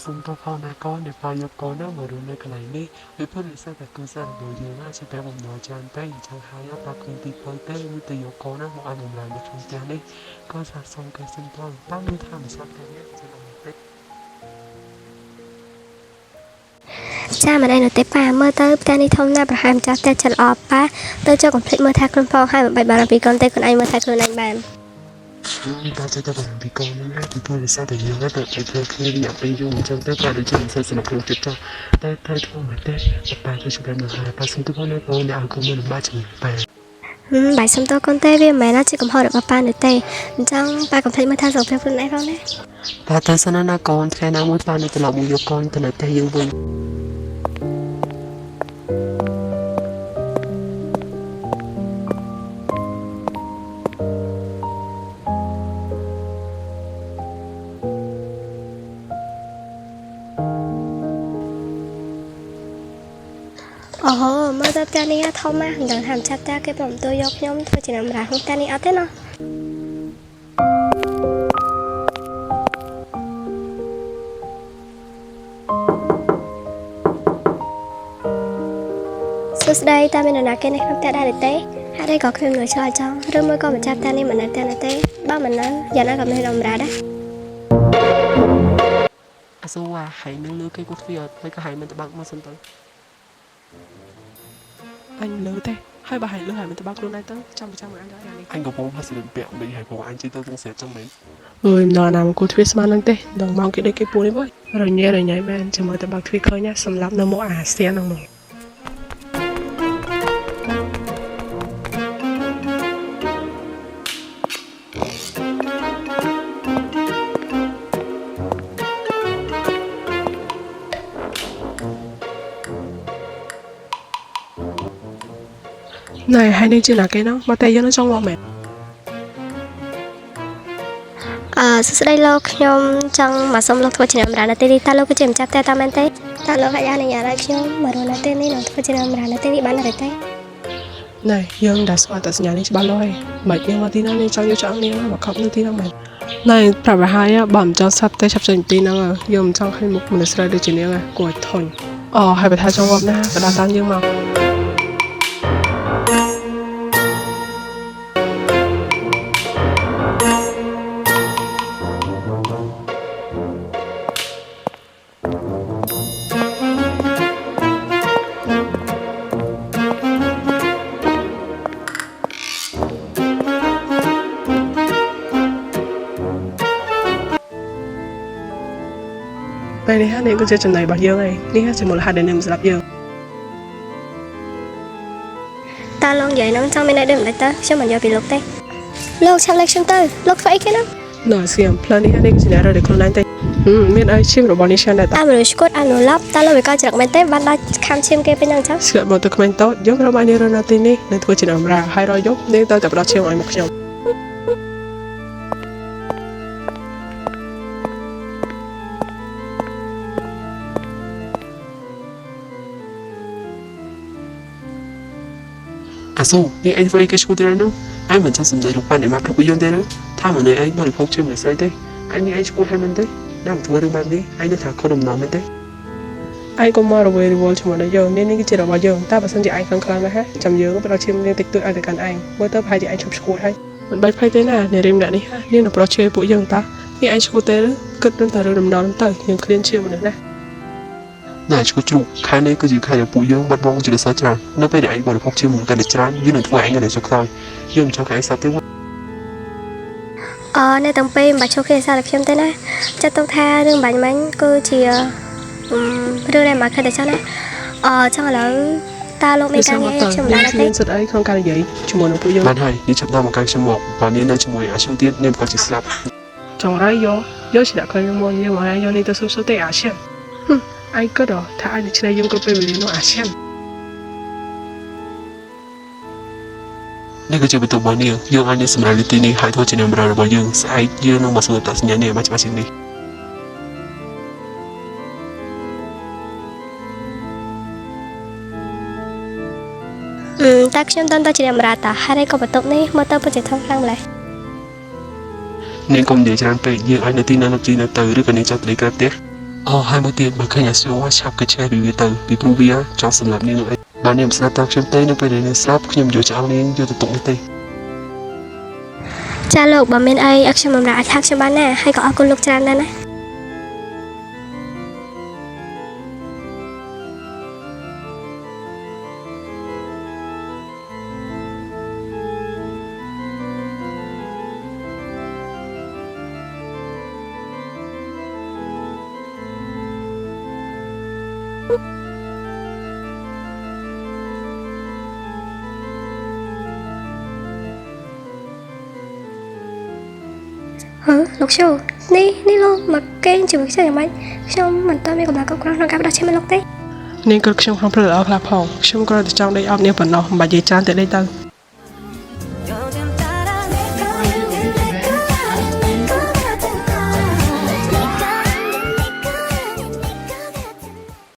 សុំតបផងណាកូនដែលបាយយកកូនណាមករួមនៅកន្លែងនេះវាព្រោះនិស្សិតតែគឺសាររបស់យើងណាជាតែបំណងច្រើនតែអញ្ចឹងហើយប្រាប់គ្រូទីពលទៅមួយទៅយកកូនណាមកអនុញ្ញាតនៅក្នុងផ្ទះនេះក៏សាកសុំគេសុំតបតាមមានថាមិនសាប់តែនេះជាដល់ទេចាមិនឯនៅទេប៉ាមើលទៅផ្ទះនេះធំណាស់ប្រហែលម្ចាស់ផ្ទះចិត្តល្អប៉ាទៅចុះកុំភ្លេចមើលថាខ្លួនផងហើយមិនបាច់បារម្ភពីកូនទេខ្លួនឯងមើលថាខ្លួនឯងបានតើចេះតែបំពីកូនណាទីពលនិស្សិតតែយើងណាតែធ្វើគ្នារយៈពេលយូរអញ្ចឹងទៅក៏ដូចជានិស្សិតសម្រាប់ខ្លួនចិត្តចុះតែត្រូវធ្វើមកទេប៉ាទៅជួយមើលហើយប៉ាសុំទៅផងណាកូនដែលឲ្យកូនមានបាច់ជាមួយប៉ាបាយសុំតកូនទេវាមិនមែនណាជាកំហុសរបស់ប៉ានោះទេអញ្ចឹងប៉ាកុំភ្លេចមើលថាសុខភាពខ្លួនឯងផងណាប៉ាទៅសិនណាកូនថ្ងៃណាមួយប៉ានឹងត្រឡប់មកយកកូនទៅនៅផ្ទះយើងវិញអូមើលទៅផ្ទះនេះធំណាស់មិនដឹងថាម្ចាស់ផ្ទះគេព្រមទៅយកខ្ញុំធ្វើជាដំណើរក្នុងផ្ទះនេះអត់ទេណាសួស្ដីតើមាននរណាគេនៅក្នុងផ្ទះដែរឬទេហេតុអីក៏ខ្ញុំនៅឆ្លើយចង់ឬមួយក៏ម្ចាស់ផ្ទះនេះមិននៅផ្ទះនោះទេបើមិននៅយ៉ាងណាក៏មានដំណើរដែរអាសូវហើយនឹងលើគេគាត់វាអត់ហើយក៏ហើយមិនទៅបើកមកសិនទៅអញលើទេហើយបើហើយលើហើយមិនទៅបើកខ្លួនឯងទៅចាំប្រចាំមើលអញដល់យ៉ាងនេះអញកំពុងផាសលិនពាក់មិនហើយព្រោះអញជិះទៅទាំងស្រាប់ចឹងមែនអើយដល់ណាមកគាត់ទ្វាស្មានហ្នឹងទេដល់មកគេដេកគេពួននេះវើយរញ៉េមែនចាំមើលទៅបើកទ្វាឃើញណាសម្រាប់នៅមុខអាសៀនហ្នឹងមកណែហើយនេះជាណាគេហ្នឹងមកតែយើងនៅចង់មកមែនសួស្ដីលោកខ្ញុំចង់មកសុំលោកធ្វើជាដំណើរនៅទីនេះតើលោកគឺជាម្ចាស់ផ្ទះតាមែនទេតើលោកអាចអនុញ្ញាតឲ្យខ្ញុំមករស់នៅទីនេះនិងធ្វើជាដំណើរនៅទីនេះបានឬទេណែយើងđãស្គាល់តែសញ្ញានេះច្បាស់លាស់ហើយមិនយើងមកទីណានេះចង់យកចង់នេះមកខប់នៅទីហ្នឹងមែនណែប្រាប់ឲ្យហើយបើមិនចង់សាប់ទេឆាប់ចេញពីហ្នឹងយើងមិនចង់ឃើញមុខមនុស្សស្រីដូចជានាងគួរឲ្យធុញអូហើយបើថាចង់វត្តណាក៏ដាក់តាមយើងមកពេលនេះនេះគឺជាចំណុចរបស់យើងហើយនេះជាមូលហេតុដែលនឹងសម្រាប់យើងតើលោកនិយាយនឹងចង់មានន័យដូចមិនទៅខ្ញុំមិនយល់ពីលោកទេលោកឆាប់លេខខ្ញុំទៅលោកធ្វើអីគេហ្នឹងណ៎ស្គីមផ្លូវនេះគឺជាអ្នករត់ខ្លួនឯងទេមានអីឈាមរបស់នេះឆ្ងាញ់ដែរតើមនុស្សឈួតអនុឡប់តើលោកវាក៏ច្រឹកមែនទេបានដាច់ខាំឈាមគេពេញហ្នឹងចឹងស្គាល់មកទៅក្មេងតូចយើងរកបាននេះរត់នៅទីនេះនឹងធ្វើជាអមរាហើយរយយប់នាងទៅតែផ្ដោតឈាមឲ្យមកខ្ញុំអាស៊ូនេះអញធ្វើអីគេឈ្មោះទៅនោះអញមិនចង់សំដីលោកប៉ាន់ឲ្យមកប្រយើងទេណាថាមិនអីមកភពជើងមិនស្អីទេអញនេះអញឈ្មោះឲ្យមិនទេណាមិនធ្វើរឿងបែបនេះអញនឹងថាខុសដំណំមែនទេអញក៏មករវល់ជាមួយនឹងយើងនេះគឺជារបស់យើងតើបើសិនជាអញខឹងខ្លាំងណាស់ចាំយើងផ្ដោតឈាមនាងតិចតួចឲ្យទៅកាន់អញមើលទៅប្រហែលជាអញឈប់ឈួតហើយមិនបាច់ភ័យទេណានារីម្នាក់នេះនាងនឹងប្រោះជឿពួកយើងតើនេះអញឈ្មោះទេគិតនឹងតែរឿងដំណំទៅយើងឃ្លានជាមនុស្សណាណែឈ្មោះជ្រូកខែនេះគឺជាខែដែលពួកយើងបាត់បង់ជាសាច្រើននៅពេលដែលឯងបរិភោគជាមួយកាន់តែច្រើនយើងនឹងធ្វើឯងកាន់តែចុកខ្សោយយើងមិនចង់ឲ្យឯងសាប់ទេនៅទាំងពេលមិនបាច់ឈប់គ្នាសារខ្ញុំទេណាចាត់ទុកថារឿងបាញ់មិញគឺជារឿងដែលមកខិតតែចឹងណាចឹងឥឡូវតើលោកមានការងារខ្ញុំមិនដឹងទេមានសិទ្ធិអីក្នុងការនិយាយជាមួយនឹងពួកយើងបានហើយនេះចាប់តាមមកកាន់ខ្ញុំមកបើនាងនៅជាមួយអាឈឹងទៀតនាងក៏ជាស្លាប់ចង់រៃយកជាអ្នកឃើញមកយើងមកយកនេះទៅសុំទេអាឈឹងអញគិតថាអញឆ្នៃយើងគ្រប់ពេលវេលានោះអាឈឹងនេះគឺជាបន្ទុករបស់នាងយើងអាចនឹងសម្រាប់ទីនេះហើយធ្វើជាដំណើររបស់យើងស្អែកយើងនឹងមកសួរតាសញ្ញានេះមកច្បាស់ជាងនេះតែខ្ញុំតើជាអ្នកបរាតាហើយក៏បន្ទប់នេះមើលទៅពិតជាធំខ្លាំងម្ល៉េះនាងកុំនិយាយច្រើនពេកយើងអាចនៅទីណានៅទីណាទៅឬក៏នាងចង់ទៅក្រៅផ្ទះ hai mươi tiền mà khi nhà số chạp cái che bị từ bị bung bia cho sầm lập như vậy bà niệm sắp tao xem tây nóไปเลยsắpខ្ញុំយកចោលនេះយកទៅទុកនេះទេ ចាលោកបើមានអីឲ្យខ្ញុំបំរើអាចហៅខ្ញុំបានណាហើយក៏អរគុណលោកច្រើនដែរណា លោកជូនេះលោកមកកេងជាមួយខ្ញុំយ៉ាងម៉េចខ្ញុំមិនតើមានកម្លាំងគ្រប់គ្រាន់ក្នុងការបដោះឈាមលោកទេ នាងក៏ខ្ញុំខំព្រឹកល្អខ្លះផងខ្ញុំគ្រាន់តែចង់ដេកអប់នាងប៉ុណ្ណោះមិនបាច់និយាយច្រើនទៅដេកទៅ